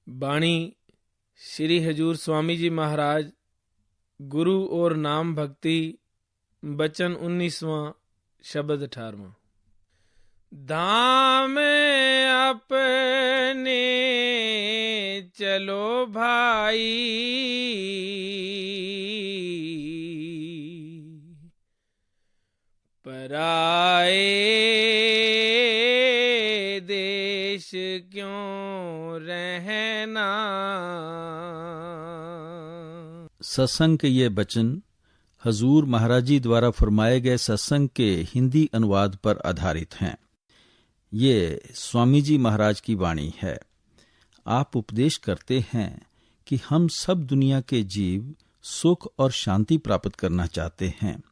बाणी श्री हजूर स्वामी जी महाराज, गुरु और नाम भक्ति, वचन 19वां, शब्द 18वां। धाम अपने चलो भाई, पराए देश क्यों रहना। सत्संग के ये वचन हजूर महाराज जी द्वारा फरमाए गए सत्संग के हिंदी अनुवाद पर आधारित हैं। ये स्वामी जी महाराज की वाणी है। आप उपदेश करते हैं कि हम सब दुनिया के जीव सुख और शांति प्राप्त करना चाहते हैं।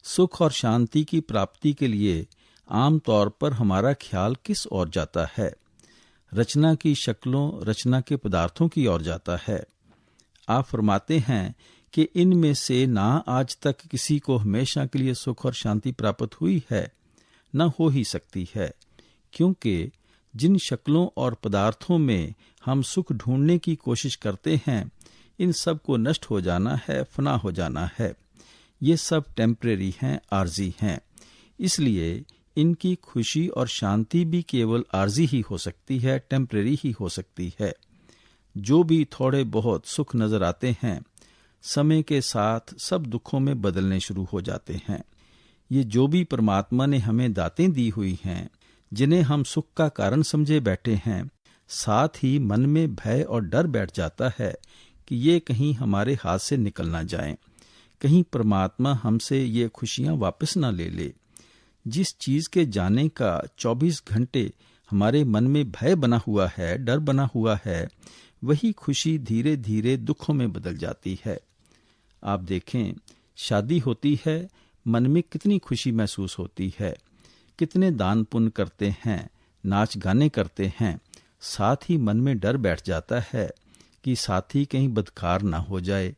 सुख और शांति की प्राप्ति के लिए आम तौर पर हमारा ख्याल किस ओर जाता है? रचना की शक्लों, रचना के पदार्थों की ओर जाता है। आप फरमाते हैं कि इनमें से ना आज तक किसी को हमेशा के लिए सुख और शांति प्राप्त हुई है, न हो ही सकती है, क्योंकि जिन शक्लों और पदार्थों में हम सुख ढूंढने की कोशिश करते हैं, इन सब को नष्ट हो जाना है, फना हो जाना है। ये सब टेम्परेरी हैं, आर्जी हैं। इसलिए इनकी खुशी और शांति भी केवल आर्जी ही हो सकती है, टेम्परेरी ही हो सकती है। जो भी थोड़े बहुत सुख नजर आते हैं, समय के साथ सब दुखों में बदलने शुरू हो जाते हैं। ये जो भी परमात्मा ने हमें दातें दी हुई हैं, जिन्हें हम सुख का कारण समझे बैठे हैं, साथ ही मन में भय और डर बैठ जाता है कि ये कहीं हमारे हाथ से निकल ना जाएं, कहीं परमात्मा हमसे ये खुशियां वापस ना ले ले। जिस चीज के जाने का 24 घंटे हमारे मन में भय बना हुआ है, डर बना हुआ है, वही खुशी धीरे धीरे दुखों में बदल जाती है। आप देखें, शादी होती है, मन में कितनी खुशी महसूस होती है, कितने दान पुण्य करते हैं, नाच गाने करते हैं, साथ ही मन में डर बैठ जाता है कि साथी कहीं बदकार ना हो जाए,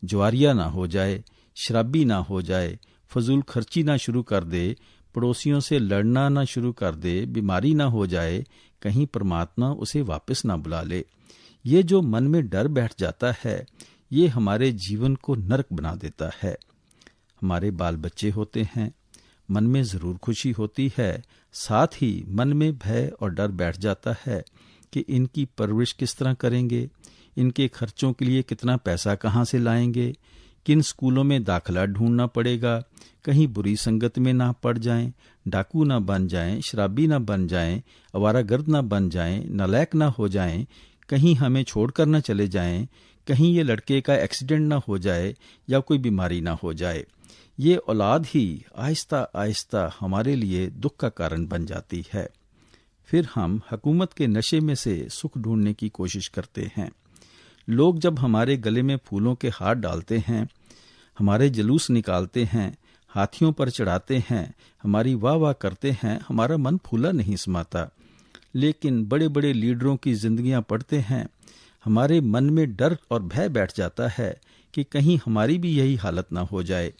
जुआरिया ना हो जाए, शराबी ना हो जाए, फजूल खर्ची ना शुरू कर दे, पड़ोसियों से लड़ना ना शुरू कर दे, बीमारी ना हो जाए, कहीं परमात्मा उसे वापस ना बुला ले। ये जो मन में डर बैठ जाता है, ये हमारे जीवन को नरक बना देता है। हमारे बाल बच्चे होते हैं, मन में जरूर खुशी होती है, साथ ही मन में भय और डर बैठ जाता है कि इनकी परवरिश किस तरह करेंगे, इनके खर्चों के लिए कितना पैसा कहाँ से लाएंगे, किन स्कूलों में दाखिला ढूंढना पड़ेगा, कहीं बुरी संगत में ना पड़ जाएं, डाकू ना बन जाएं, शराबी ना बन जाएं, आवारागर्द ना बन जाएं, नालायक ना हो जाएं, कहीं हमें छोड़कर न चले जाएं, कहीं ये लड़के का एक्सीडेंट ना हो जाए या कोई बीमारी ना हो जाए। ये औलाद ही आहिस्ता आहिस्ता हमारे लिए दुख का कारण बन जाती है। फिर हम हुकूमत के नशे में से सुख ढूंढने की कोशिश करते हैं। लोग जब हमारे गले में फूलों के हार डालते हैं, हमारे जुलूस निकालते हैं, हाथियों पर चढ़ाते हैं, हमारी वाह वाह करते हैं, हमारा मन फूला नहीं समाता। लेकिन बड़े बड़े लीडरों की जिंदगियां पढ़ते हैं, हमारे मन में डर और भय बैठ जाता है कि कहीं हमारी भी यही हालत ना हो जाए,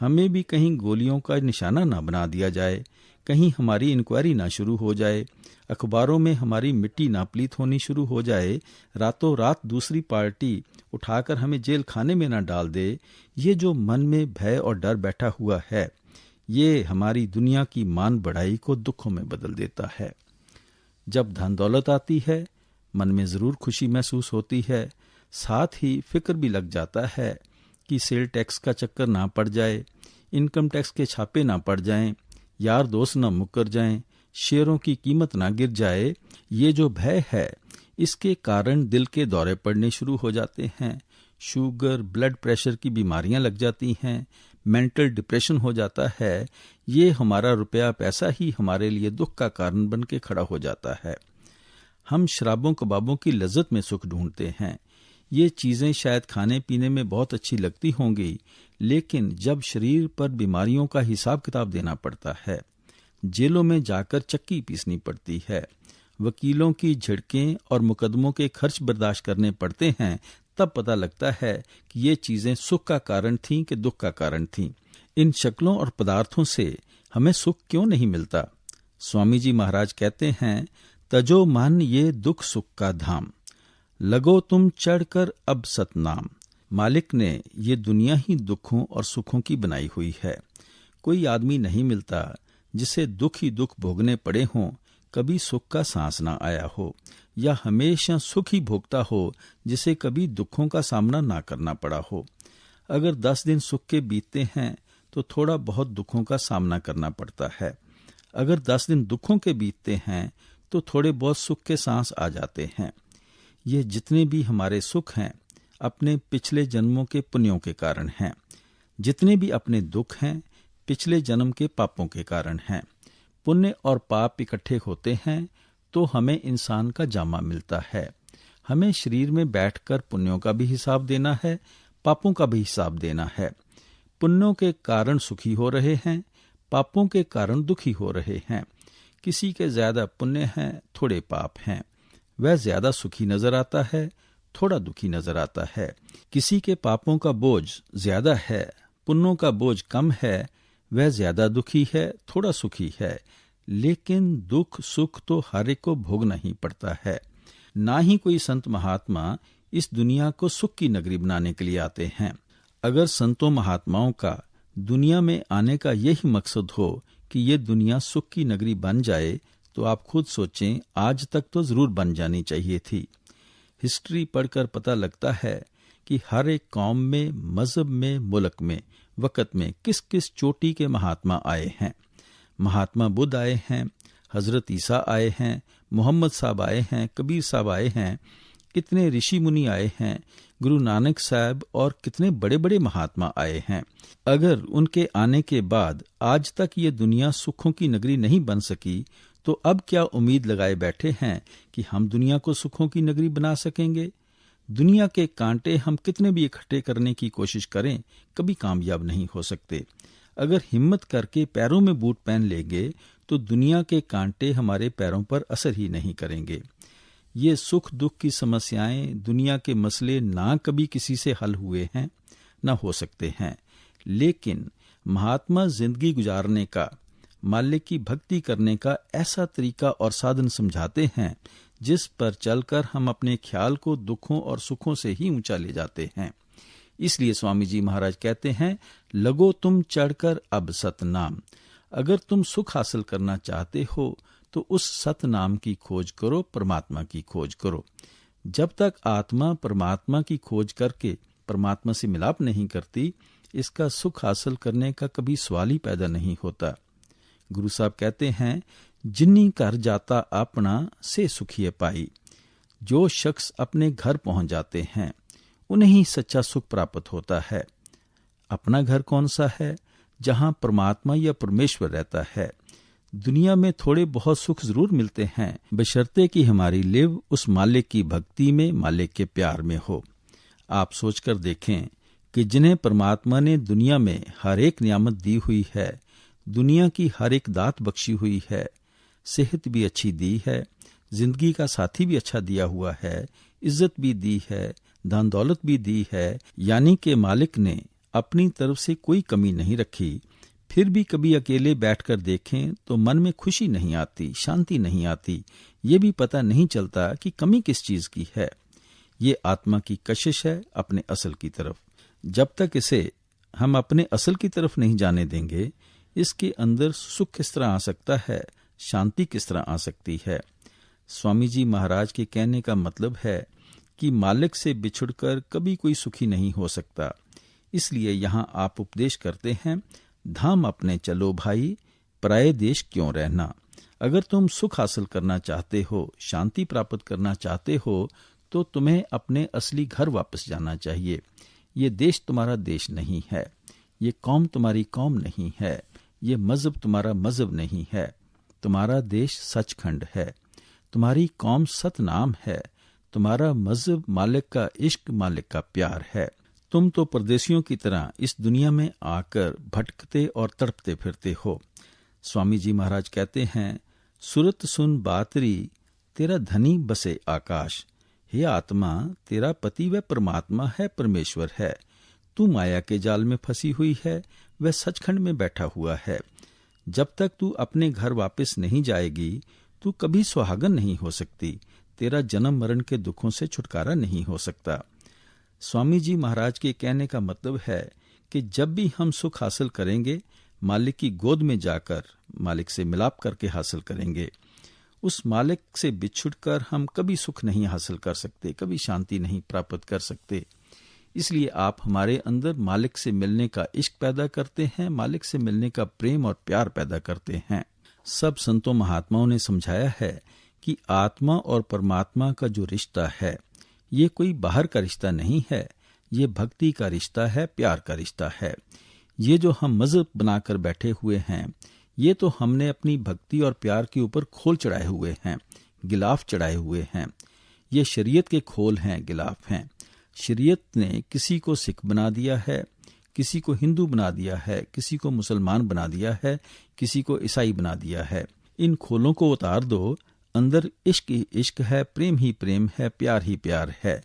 हमें भी कहीं गोलियों का निशाना ना बना दिया जाए, कहीं हमारी इंक्वायरी ना शुरू हो जाए, अखबारों में हमारी मिट्टी ना पलीत होनी शुरू हो जाए, रातों रात दूसरी पार्टी उठाकर हमें जेल खाने में ना डाल दे। ये जो मन में भय और डर बैठा हुआ है, ये हमारी दुनिया की मान बढ़ाई को दुखों में बदल देता है। जब धन दौलत आती है, मन में जरूर खुशी महसूस होती है, साथ ही फिक्र भी लग जाता है कि सेल टैक्स का चक्कर ना पड़ जाए, इनकम टैक्स के छापे ना पड़ जाएं, यार दोस्त ना मुकर जाएं, शेयरों की कीमत ना गिर जाए। ये जो भय है, इसके कारण दिल के दौरे पड़ने शुरू हो जाते हैं, शुगर, ब्लड प्रेशर की बीमारियां लग जाती हैं, मेंटल डिप्रेशन हो जाता है। ये हमारा रुपया पैसा ही हमारे लिए दुख का कारण बन के खड़ा हो जाता है। हम शराबों कबाबों की लज्जत में सुख ढूंढते हैं। ये चीजें शायद खाने पीने में बहुत अच्छी लगती होंगी, लेकिन जब शरीर पर बीमारियों का हिसाब किताब देना पड़ता है, जेलों में जाकर चक्की पीसनी पड़ती है, वकीलों की झिड़कें और मुकदमों के खर्च बर्दाश्त करने पड़ते हैं, तब पता लगता है कि ये चीजें सुख का कारण थीं कि दुख का कारण थीं। इन शक्लों और पदार्थों से हमें सुख क्यों नहीं मिलता? स्वामी जी महाराज कहते हैं, तजो मन ये दुख सुख का धाम, लगो तुम चढ़कर अब सतनाम। मालिक ने ये दुनिया ही दुखों और सुखों की बनाई हुई है। कोई आदमी नहीं मिलता जिसे दुख ही दुख भोगने पड़े हों, कभी सुख का सांस ना आया हो, या हमेशा सुख ही भोगता हो जिसे कभी दुखों का सामना ना करना पड़ा हो। अगर 10 दिन सुख के बीतते हैं तो थोड़ा बहुत दुखों का सामना करना पड़ता है। अगर 10 दिन दुखों के बीतते हैं तो थोड़े बहुत सुख के सांस आ जाते हैं। ये जितने भी हमारे सुख हैं अपने पिछले जन्मों के पुण्यों के कारण हैं। जितने भी अपने दुख हैं पिछले जन्म के पापों के कारण हैं। पुण्य और पाप इकट्ठे होते हैं तो हमें इंसान का जामा मिलता है। हमें शरीर में बैठकर पुण्यों का भी हिसाब देना है, पापों का भी हिसाब देना है। पुण्यों के कारण सुखी हो रहे हैं, पापों के कारण दुखी हो रहे हैं। किसी के ज्यादा पुण्य हैं, थोड़े पाप हैं, वह ज्यादा सुखी नजर आता है, थोड़ा दुखी नजर आता है। किसी के पापों का बोझ ज्यादा है, पुण्यों का बोझ कम है, वह ज्यादा दुखी है, थोड़ा सुखी है। लेकिन दुख सुख तो हर एक को भोगना ही पड़ता है। ना ही कोई संत महात्मा इस दुनिया को सुख की नगरी बनाने के लिए आते हैं। अगर संतों महात्माओं का दुनिया में आने का यही मकसद हो कि ये दुनिया सुख की नगरी बन जाए, तो आप खुद सोचें, आज तक तो जरूर बन जानी चाहिए थी। हिस्ट्री पढ़कर पता लगता है कि हर एक कौम में, मजहब में, मुल्क में, वक़्त में किस किस चोटी के महात्मा आए हैं। महात्मा बुद्ध आए हैं, हजरत ईसा आए हैं, मोहम्मद साहब आए हैं, कबीर साहब आए हैं, कितने ऋषि मुनि आए हैं, गुरु नानक साहब और कितने बड़े बड़े महात्मा आए हैं। अगर उनके आने के बाद आज तक ये दुनिया सुखों की नगरी नहीं बन सकी, तो अब क्या उम्मीद लगाए बैठे हैं कि हम दुनिया को सुखों की नगरी बना सकेंगे? दुनिया के कांटे हम कितने भी इकट्ठे करने की कोशिश करें, कभी कामयाब नहीं हो सकते। अगर हिम्मत करके पैरों में बूट पहन लेंगे तो दुनिया के कांटे हमारे पैरों पर असर ही नहीं करेंगे। ये सुख दुख की समस्याएं, दुनिया के मसले ना कभी किसी से हल हुए हैं, ना हो सकते हैं। लेकिन महात्मा जिंदगी गुजारने का, मालिक की भक्ति करने का ऐसा तरीका और साधन समझाते हैं जिस पर चलकर हम अपने ख्याल को दुखों और सुखों से ही ऊंचा ले जाते हैं। इसलिए स्वामी जी महाराज कहते हैं, लगो तुम चढ़कर अब सतनाम। अगर तुम सुख हासिल करना चाहते हो तो उस सतनाम की खोज करो, परमात्मा की खोज करो। जब तक आत्मा परमात्मा की खोज करके परमात्मा से मिलाप नहीं करती, इसका सुख हासिल करने का कभी सवाल ही पैदा नहीं होता। गुरु साहब कहते हैं, जिन्नी घर जाता अपना से सुखिए पाई। जो शख्स अपने घर पहुंच जाते हैं उन्हें ही सच्चा सुख प्राप्त होता है। अपना घर कौन सा है? जहां परमात्मा या परमेश्वर रहता है। दुनिया में थोड़े बहुत सुख जरूर मिलते हैं, बशर्ते कि हमारी लिव उस मालिक की भक्ति में, मालिक के प्यार में हो। आप सोचकर देखें कि जिन्हें परमात्मा ने दुनिया में हर एक नियामत दी हुई है, दुनिया की हर एक दात बख्शी हुई है, सेहत भी अच्छी दी है, जिंदगी का साथी भी अच्छा दिया हुआ है, इज्जत भी दी है, धन दौलत भी दी है, यानी कि मालिक ने अपनी तरफ से कोई कमी नहीं रखी, फिर भी कभी अकेले बैठकर देखें तो मन में खुशी नहीं आती, शांति नहीं आती, ये भी पता नहीं चलता कि कमी किस चीज की है। ये आत्मा की कशिश है अपने असल की तरफ। जब तक इसे हम अपने असल की तरफ नहीं जाने देंगे, इसके अंदर सुख किस तरह आ सकता है, शांति किस तरह आ सकती है। स्वामी जी महाराज के कहने का मतलब है कि मालिक से बिछुड़कर कभी कोई सुखी नहीं हो सकता। इसलिए यहाँ आप उपदेश करते हैं, धाम अपने चलो भाई, पराये देश क्यों रहना। अगर तुम सुख हासिल करना चाहते हो, शांति प्राप्त करना चाहते हो, तो तुम्हें अपने असली घर वापस जाना चाहिए। ये देश तुम्हारा देश नहीं है, ये कौम तुम्हारी कौम नहीं है, ये मजहब तुम्हारा मजहब नहीं है। तुम्हारा देश सचखंड है, तुम्हारी कौम सतनाम है, तुम्हारा मजहब मालिक का इश्क, मालिक का प्यार है। तुम तो परदेशियों की तरह इस दुनिया में आकर भटकते और तड़पते फिरते हो। स्वामी जी महाराज कहते हैं, सुरत सुन बातरी, तेरा धनी बसे आकाश। हे आत्मा, तेरा पति वह परमात्मा है, परमेश्वर है। तू माया के जाल में फंसी हुई है, वह सचखंड में बैठा हुआ है। जब तक तू अपने घर वापस नहीं जाएगी, तू कभी सुहागन नहीं हो सकती, तेरा जन्म मरण के दुखों से छुटकारा नहीं हो सकता। स्वामी जी महाराज के कहने का मतलब है कि जब भी हम सुख हासिल करेंगे, मालिक की गोद में जाकर मालिक से मिलाप करके हासिल करेंगे। उस मालिक से बिछुड़कर हम कभी सुख नहीं हासिल कर सकते, कभी शांति नहीं प्राप्त कर सकते। इसलिए आप हमारे अंदर मालिक से मिलने का इश्क पैदा करते हैं, मालिक से मिलने का प्रेम और प्यार पैदा करते हैं। सब संतों महात्माओं ने समझाया है कि आत्मा और परमात्मा का जो रिश्ता है, ये कोई बाहर का रिश्ता नहीं है, ये भक्ति का रिश्ता है, प्यार का रिश्ता है। ये जो हम मजहब बनाकर बैठे हुए हैं, ये तो हमने अपनी भक्ति और प्यार के ऊपर खोल चढ़ाए हुए हैं, गिलाफ चढ़ाए हुए हैं। ये शरीयत के खोल हैं, गिलाफ हैं। शरीयत ने किसी को सिख बना दिया है, किसी को हिंदू बना दिया है, किसी को मुसलमान बना दिया है, किसी को ईसाई बना दिया है। इन खोलों को उतार दो, अंदर इश्क ही इश्क है, प्रेम ही प्रेम है, प्यार ही प्यार है।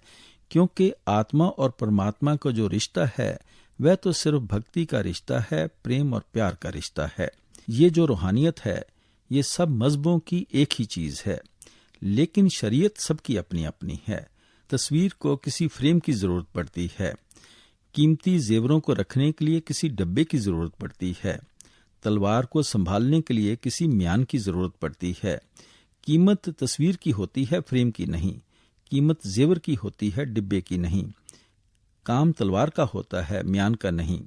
क्योंकि आत्मा और परमात्मा का जो रिश्ता है, वह तो सिर्फ भक्ति का रिश्ता है, प्रेम और प्यार का रिश्ता है। ये जो रूहानियत है, ये सब मजहबों की एक ही चीज है, लेकिन शरीयत सबकी अपनी अपनी है। तस्वीर को किसी फ्रेम की जरूरत पड़ती है, कीमती जेवरों को रखने के लिए किसी डब्बे की जरूरत पड़ती है, तलवार को संभालने के लिए किसी म्यान की जरूरत पड़ती है। कीमत तस्वीर की होती है, फ्रेम की नहीं। कीमत जेवर की होती है, डिब्बे की नहीं। काम तलवार का होता है, म्यान का नहीं।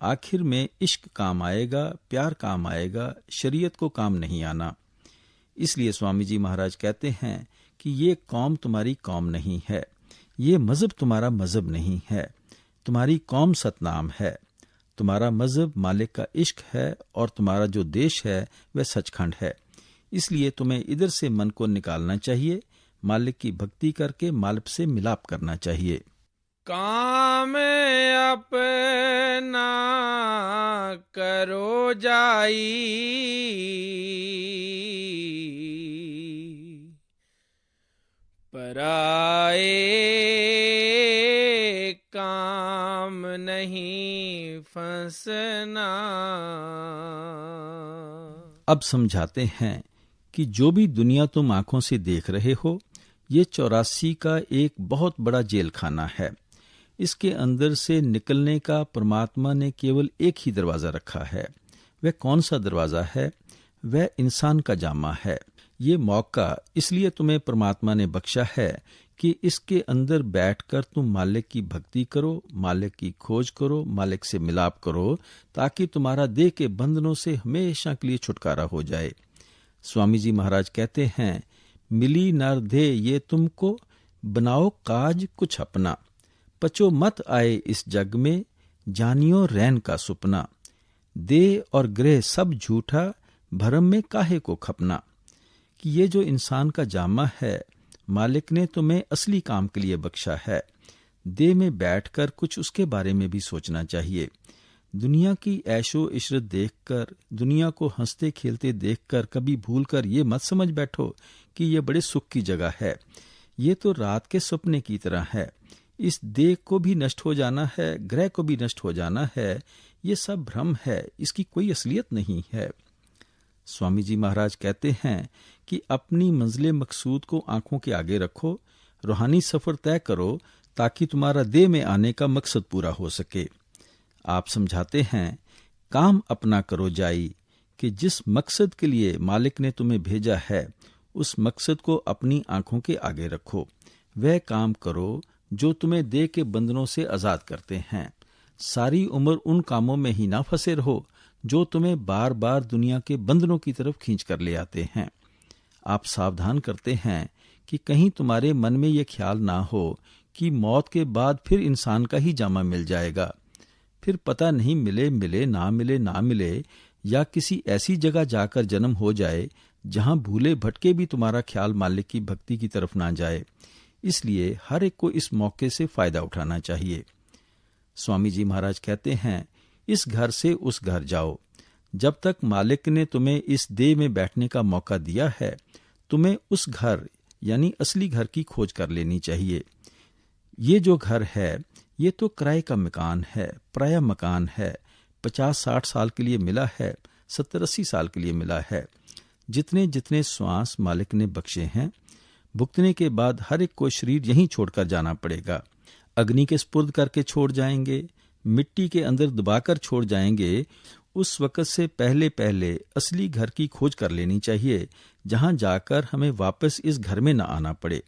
आखिर में इश्क काम आएगा, प्यार काम आएगा, शरीयत को काम नहीं आना। इसलिए स्वामी जी महाराज कहते हैं कि ये कौम तुम्हारी कौम नहीं है, ये मजहब तुम्हारा मजहब नहीं है, तुम्हारी कौम सतनाम है, तुम्हारा मजहब मालिक का इश्क है और तुम्हारा जो देश है वह सचखंड है। इसलिए तुम्हें इधर से मन को निकालना चाहिए, मालिक की भक्ति करके मालिक से मिलाप करना चाहिए। काम अपना करो जाई, पराए काम नहीं फंसना। अब समझाते हैं कि जो भी दुनिया तुम आंखों से देख रहे हो, ये 84 का एक बहुत बड़ा जेल खाना है। इसके अंदर से निकलने का परमात्मा ने केवल एक ही दरवाजा रखा है। वह कौन सा दरवाजा है? वह इंसान का जामा है। ये मौका इसलिए तुम्हें परमात्मा ने बख्शा है कि इसके अंदर बैठकर तुम मालिक की भक्ति करो, मालिक की खोज करो, मालिक से मिलाप करो, ताकि तुम्हारा देह के बंधनों से हमेशा के लिए छुटकारा हो जाए। स्वामी जी महाराज कहते हैं, मिली नर दे ये तुमको, बनाओ काज कुछ अपना, पचो मत आए इस जग में, जानियो रैन का सुपना, दे और ग्रह सब झूठा, भरम में काहे को खपना। कि ये जो इंसान का जामा है, मालिक ने तुम्हें असली काम के लिए बख्शा है। देह में बैठकर कुछ उसके बारे में भी सोचना चाहिए। दुनिया की ऐशो इशरत देखकर, दुनिया को हंसते खेलते देखकर कभी भूलकर ये मत समझ बैठो कि ये बड़े सुख की जगह है। ये तो रात के सपने की तरह है। इस देह को भी नष्ट हो जाना है, ग्रह को भी नष्ट हो जाना है। ये सब भ्रम है, इसकी कोई असलियत नहीं है। स्वामी जी महाराज कहते हैं कि अपनी मंजिल मकसूद को आंखों के आगे रखो, रूहानी सफर तय करो, ताकि तुम्हारा देह में आने का मकसद पूरा हो सके। आप समझाते हैं, काम अपना करो जाई, कि जिस मकसद के लिए मालिक ने तुम्हें भेजा है, उस मकसद को अपनी आंखों के आगे रखो। वह काम करो जो तुम्हें देह के बंधनों से आजाद करते हैं। सारी उम्र उन कामों में ही ना फंसे रहो जो तुम्हें बार बार दुनिया के बंधनों की तरफ खींच कर ले आते हैं। आप सावधान करते हैं कि कहीं तुम्हारे मन में यह ख्याल ना हो कि मौत के बाद फिर इंसान का ही जामा मिल जाएगा, फिर पता नहीं मिले मिले ना मिले ना मिले, या किसी ऐसी जगह जाकर जन्म हो जाए जहां भूले भटके भी तुम्हारा ख्याल मालिक की भक्ति की तरफ ना जाए। इसलिए हर एक को इस मौके से फायदा उठाना चाहिए। स्वामी जी महाराज कहते हैं, इस घर से उस घर जाओ। जब तक मालिक ने तुम्हें इस देह में बैठने का मौका दिया है, तुम्हें उस घर यानी असली घर की खोज कर लेनी चाहिए। ये जो घर है, ये तो किराए का मकान है, पराया मकान है। 50-60 साल के लिए मिला है, 70-80 साल के लिए मिला है। जितने जितने श्वास मालिक ने बख्शे हैं, भुगतने के बाद हर एक को शरीर यहीं छोड़कर जाना पड़ेगा। अग्नि के स्पुर्द करके छोड़ जाएंगे, मिट्टी के अंदर दबाकर छोड़ जाएंगे। उस वक्त से पहले पहले असली घर की खोज कर लेनी चाहिए, जहां जाकर हमें वापस इस घर में न आना पड़े।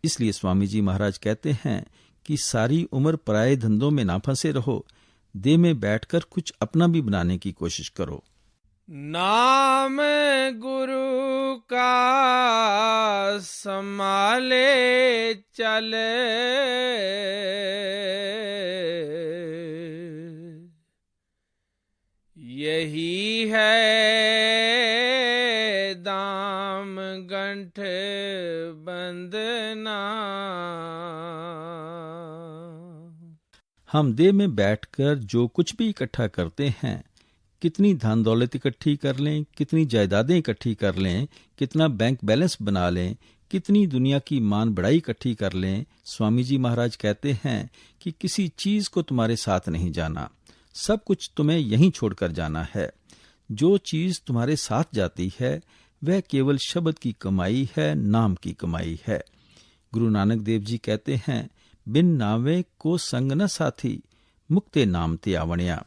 इसलिए स्वामी जी महाराज कहते हैं कि सारी उम्र पराये धंधों में ना फंसे रहो, देह में बैठकर कुछ अपना भी बनाने की कोशिश करो। नाम गुरु का संभाले चले, यही है दाम गंठ बंधना। हम देह में बैठकर जो कुछ भी इकट्ठा करते हैं, कितनी धन दौलत इकट्ठी कर लें, कितनी जायदादें इकट्ठी कर लें, कितना बैंक बैलेंस बना लें, कितनी दुनिया की मान बढ़ाई इकट्ठी कर लें, स्वामी जी महाराज कहते हैं कि किसी चीज को तुम्हारे साथ नहीं जाना, सब कुछ तुम्हें यहीं छोड़कर जाना है। जो चीज तुम्हारे साथ जाती है वह केवल शब्द की कमाई है, नाम की कमाई है। गुरु नानक देव जी कहते हैं, बिन नावे को संग न साथी, मुक्ते नाम ते आवणिया।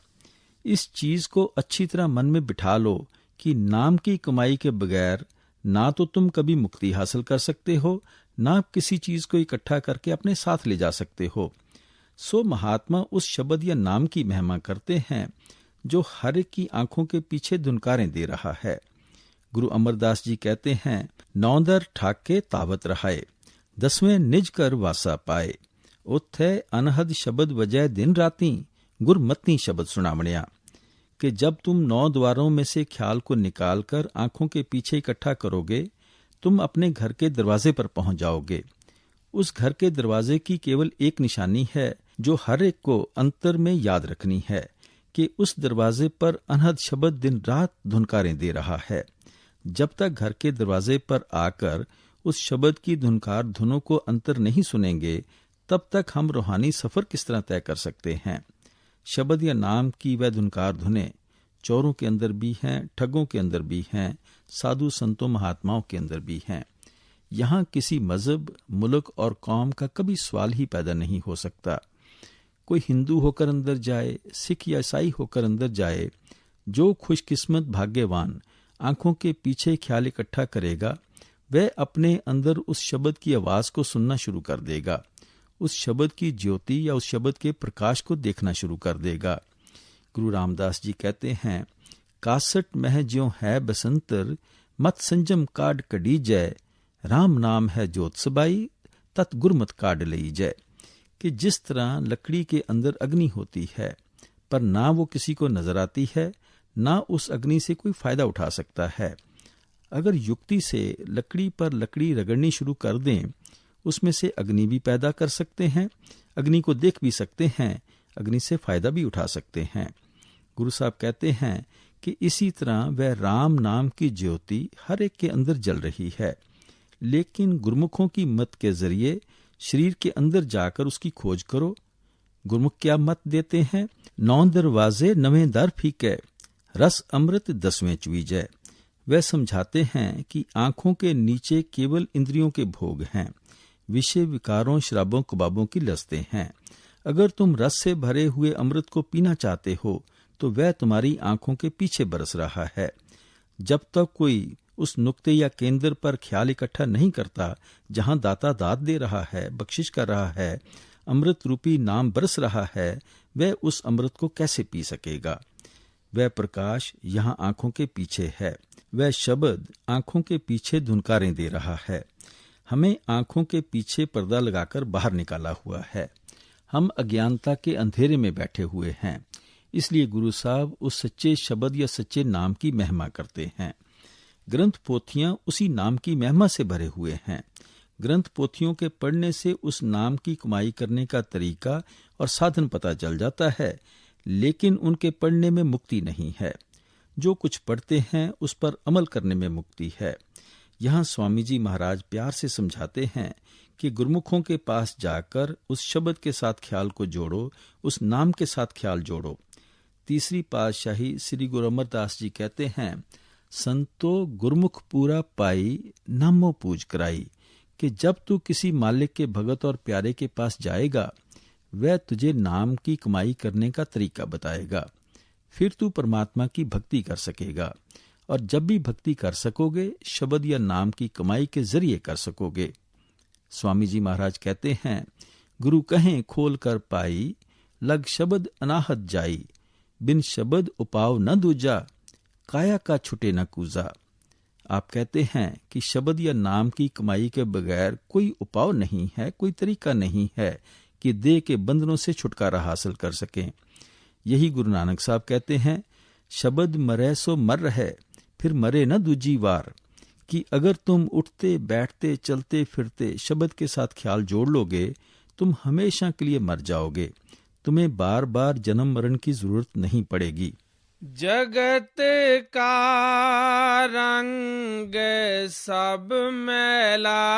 इस चीज को अच्छी तरह मन में बिठा लो कि नाम की कमाई के बगैर ना तो तुम कभी मुक्ति हासिल कर सकते हो, ना किसी चीज को इकट्ठा करके अपने साथ ले जा सकते हो। सो महात्मा उस शब्द या नाम की महिमा करते हैं जो हर एक की आंखों के पीछे धुनकारें दे रहा है। गुरु अमरदास जी कहते हैं, नौदर ठाके तावत रहाए, 10वें निज कर वासा पाए, उथे अनहद शब्द वजह दिन राती, गुरमती शब्द सुनावणिया। कि जब तुम 9 द्वारों में से ख्याल को निकालकर आंखों के पीछे इकट्ठा करोगे, तुम अपने घर के दरवाजे पर पहुंच जाओगे। उस घर के दरवाजे की केवल एक निशानी है जो हर एक को अंतर में याद रखनी है कि उस दरवाजे पर अनहद शब्द दिन रात धुनकारें दे रहा है। जब तक घर के दरवाजे पर आकर उस शब्द की धुनकार धुनों को अंतर नहीं सुनेंगे, तब तक हम रूहानी सफर किस तरह तय कर सकते हैं। शब्द या नाम की वह धुनकार धुने चोरों के अंदर भी हैं, ठगों के अंदर भी हैं, साधु संतों महात्माओं के अंदर भी हैं। यहाँ किसी मजहब, मुल्क और कौम का कभी सवाल ही पैदा नहीं हो सकता। कोई हिंदू होकर अंदर जाए, सिख या ईसाई होकर अंदर जाए, जो खुशकिस्मत भाग्यवान आंखों के पीछे ख्याल इकट्ठा करेगा, वह अपने अंदर उस शब्द की आवाज को सुनना शुरू कर देगा, उस शब्द की ज्योति या उस शब्द के प्रकाश को देखना शुरू कर देगा। गुरु रामदास जी कहते हैं, कासट मह ज्यों है बसंतर, मत संजम काड कड़ी जय, राम नाम है ज्योत सबाई, तत् गुरमत काड लई जय। कि जिस तरह लकड़ी के अंदर अग्नि होती है, पर ना वो किसी को नजर आती है, ना उस अग्नि से कोई फायदा उठा सकता है। अगर युक्ति से लकड़ी पर लकड़ी रगड़नी शुरू कर दें, उसमें से अग्नि भी पैदा कर सकते हैं, अग्नि को देख भी सकते हैं, अग्नि से फायदा भी उठा सकते हैं। गुरु साहब कहते हैं कि इसी तरह वह राम नाम की ज्योति हर एक के अंदर जल रही है, लेकिन गुरमुखों की मत के जरिए शरीर के अंदर जाकर उसकी खोज करो। गुरमुख क्या मत देते हैं? 9 दरवाजे 9वें दर फीके, रस अमृत 10वें चुईजय। वह समझाते हैं कि आंखों के नीचे केवल इंद्रियों के भोग हैं, विषय विकारों शराबों कबाबों की लस्तें हैं। अगर तुम रस से भरे हुए अमृत को पीना चाहते हो तो वह तुम्हारी आंखों के पीछे बरस रहा है। जब तक कोई उस नुक्ते या केंद्र पर ख्याल इकट्ठा नहीं करता जहां दाता दात दे रहा है, बख्शिश कर रहा है, अमृत रूपी नाम बरस रहा है, वह उस अमृत को कैसे पी सकेगा? वह प्रकाश यहां आंखों के पीछे है, वह शब्द आंखों के पीछे धुनकारें दे रहा है। हमें आंखों के पीछे पर्दा लगाकर बाहर निकाला हुआ है। हम अज्ञानता के अंधेरे में बैठे हुए हैं। इसलिए गुरु साहब उस सच्चे शब्द या सच्चे नाम की महिमा करते हैं। ग्रंथ पोथियां उसी नाम की महिमा से भरे हुए हैं। ग्रंथ पोथियों के पढ़ने से उस नाम की कमाई करने का तरीका और साधन पता चल जाता है, लेकिन उनके पढ़ने में मुक्ति नहीं है। जो कुछ पढ़ते हैं उस पर अमल करने में मुक्ति है। यहाँ स्वामी जी महाराज प्यार से समझाते हैं कि गुरमुखों के पास जाकर उस शब्द के साथ ख्याल को जोड़ो, उस नाम के साथ ख्याल जोड़ो। तीसरी पातशाही श्री गुरु अमरदास जी कहते हैं, संतो गुरमुख पूरा पाई, नामो पूज कराई, कि जब तू किसी मालिक के भगत और प्यारे के पास जाएगा, वह तुझे नाम की कमाई करने का तरीका बताएगा। फिर तू परमात्मा की भक्ति कर सकेगा, और जब भी भक्ति कर सकोगे, शब्द या नाम की कमाई के जरिए कर सकोगे। स्वामी जी महाराज कहते हैं, गुरु कहें खोल कर पाई, लग शब्द अनाहत जाई, बिन शब्द उपाव न दूजा, काया का छुटे न कूजा। आप कहते हैं कि शब्द या नाम की कमाई के बगैर कोई उपाव नहीं है, कोई तरीका नहीं है कि देह के बंधनों से छुटकारा हासिल कर सकें। यही गुरु नानक साहब कहते हैं, शब्द मरे सो मर रहे, फिर मरे न दूजी वार, कि अगर तुम उठते बैठते चलते फिरते शब्द के साथ ख्याल जोड़ लोगे, तुम हमेशा के लिए मर जाओगे। तुम्हें बार बार जन्म मरण की जरूरत नहीं पड़ेगी। जगत का रंग सब मैला,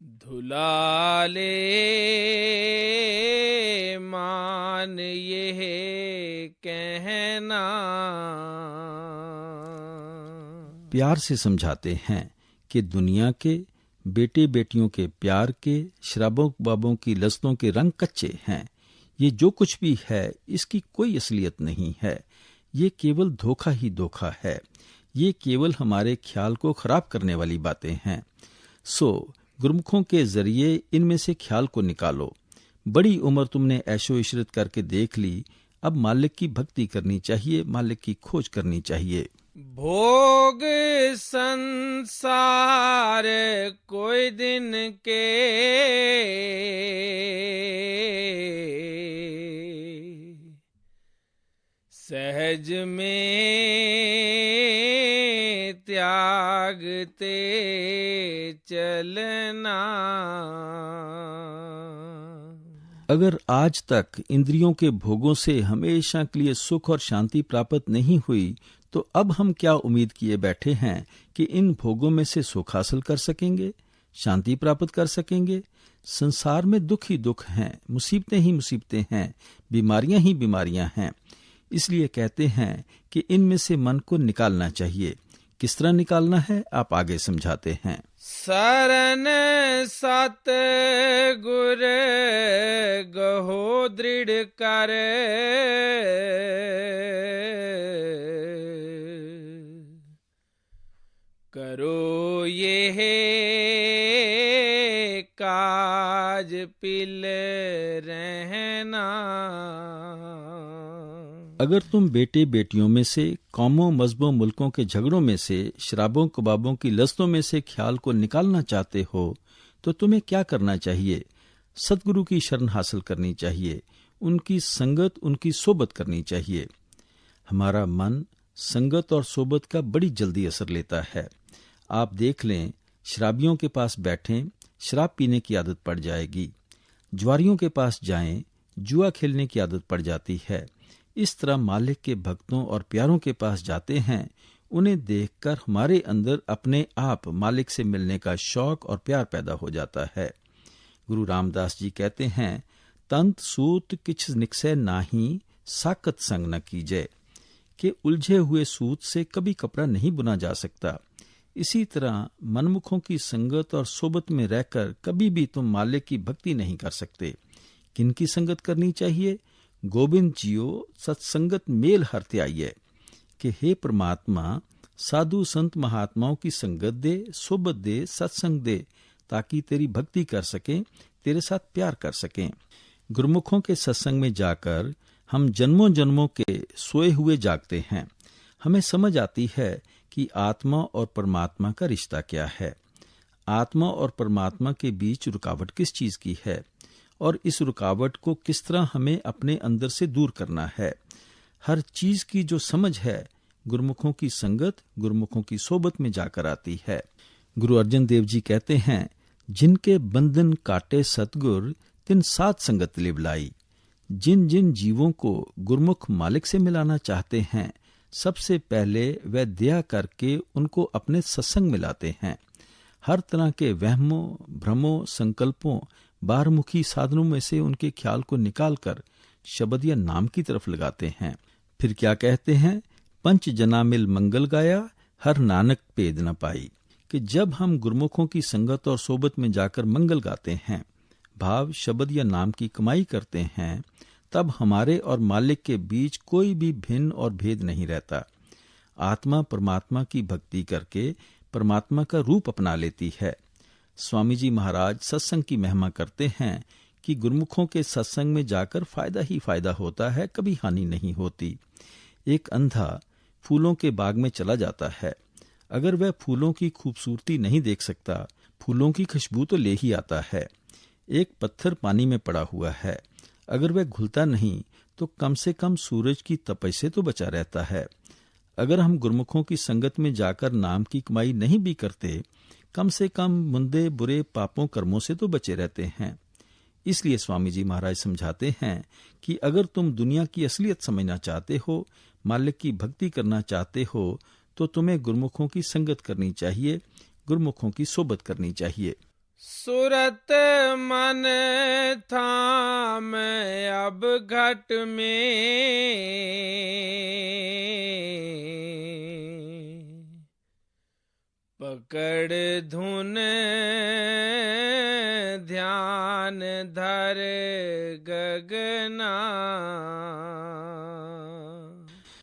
धुला ले मान ये कहना। प्यार से समझाते हैं कि दुनिया के बेटे बेटियों के प्यार के, शराबों बाबों की लस्तों के रंग कच्चे हैं। ये जो कुछ भी है, इसकी कोई असलियत नहीं है। ये केवल धोखा ही धोखा है। ये केवल हमारे ख्याल को खराब करने वाली बातें हैं। सो गुरुमुखों के जरिए इनमें से ख्याल को निकालो। बड़ी उम्र तुमने ऐशो इशरत करके देख ली, अब मालिक की भक्ति करनी चाहिए, मालिक की खोज करनी चाहिए। भोग संसार कोई दिन के, सहज में त्यागते चलना। अगर आज तक इंद्रियों के भोगों से हमेशा के लिए सुख और शांति प्राप्त नहीं हुई, तो अब हम क्या उम्मीद किए बैठे हैं कि इन भोगों में से सुख हासिल कर सकेंगे, शांति प्राप्त कर सकेंगे? संसार में दुख ही दुख हैं, मुसीबतें ही मुसीबतें हैं, बीमारियां ही बीमारियां हैं। इसलिए कहते हैं कि इनमें से मन को निकालना चाहिए। किस तरह निकालना है, आप आगे समझाते हैं। शरण सत गुर गहो दृढ़ कर, करो ये काज पिल रहना। अगर तुम बेटे बेटियों में से, कौमों मजहबों मुल्कों के झगड़ों में से, शराबों कबाबों की लस्तों में से ख्याल को निकालना चाहते हो, तो तुम्हें क्या करना चाहिए? सतगुरु की शरण हासिल करनी चाहिए, उनकी संगत, उनकी सोबत करनी चाहिए। हमारा मन संगत और सोबत का बड़ी जल्दी असर लेता है। आप देख लें, शराबियों के पास बैठें, शराब पीने की आदत पड़ जाएगी। जुआरियों के पास जाएं, जुआ खेलने की आदत पड़ जाती है। इस तरह मालिक के भक्तों और प्यारों के पास जाते हैं, उन्हें देखकर हमारे अंदर अपने आप मालिक से मिलने का शौक और प्यार पैदा हो जाता है। गुरु रामदास जी कहते हैं, तंत सूत किछ निकसै नाही, साकत संग न कीजय, कि उलझे हुए सूत से कभी कपड़ा नहीं बुना जा सकता। इसी तरह मनमुखों की संगत और सोबत में रहकर कभी भी तुम मालिक की भक्ति नहीं कर सकते। किनकी संगत करनी चाहिए? गोविंद जियो सत्संगत मेल हरते आइए, कि हे परमात्मा, साधु संत महात्माओं की संगत दे, सोबत दे, सत्संग दे, ताकि तेरी भक्ति कर सकें, तेरे साथ प्यार कर सकें। गुरुमुखों के सत्संग में जाकर हम जन्मों जन्मों के सोए हुए जागते हैं। हमें समझ आती है कि आत्मा और परमात्मा का रिश्ता क्या है, आत्मा और परमात्मा के बीच रुकावट किस चीज की है, और इस रुकावट को किस तरह हमें अपने अंदर से दूर करना है। हर चीज की जो समझ है, गुरुमुखों की संगत, गुरुमुखों की सोबत में जाकर आती है। गुरु अर्जन देव जी कहते हैं, जिनके बंधन काटे सतगुर, तिन साथ संगत लिवलाई। जिन जिन जीवों को गुरुमुख मालिक से मिलाना चाहते हैं, सबसे पहले वह दया करके उनको अपने सत्संग मिलाते हैं। हर तरह के वहमों, भ्रमों, संकल्पों, बारमुखी साधनों में से उनके ख्याल को निकालकर शब्द या नाम की तरफ लगाते हैं। फिर क्या कहते हैं? पंच जना मिल मंगल गाया, हर नानक पेद न पाई। कि जब हम गुरमुखों की संगत और सोबत में जाकर मंगल गाते हैं, भाव शब्द या नाम की कमाई करते हैं, तब हमारे और मालिक के बीच कोई भी भिन्न और भेद नहीं रहता। आत्मा परमात्मा की भक्ति करके परमात्मा का रूप अपना लेती है। स्वामी जी महाराज सत्संग की महिमा करते हैं कि गुरमुखों के सत्संग में जाकर फायदा ही फायदा होता है, कभी हानि नहीं होती। एक अंधा फूलों के बाग में चला जाता है, अगर वह फूलों की खूबसूरती नहीं देख सकता, फूलों की खुशबू तो ले ही आता है। एक पत्थर पानी में पड़ा हुआ है, अगर वह घुलता नहीं तो कम से कम सूरज की तपश से तो बचा रहता है। अगर हम गुरमुखों की संगत में जाकर नाम की कमाई नहीं भी करते, कम से कम मुंदे बुरे पापों कर्मों से तो बचे रहते हैं। इसलिए स्वामी जी महाराज समझाते हैं कि अगर तुम दुनिया की असलियत समझना चाहते हो, मालिक की भक्ति करना चाहते हो, तो तुम्हें गुरमुखों की संगत करनी चाहिए, गुरमुखों की सोबत करनी चाहिए। सूरत मन थाम अब घट में, पकड़ धुन ध्यान धर गगना।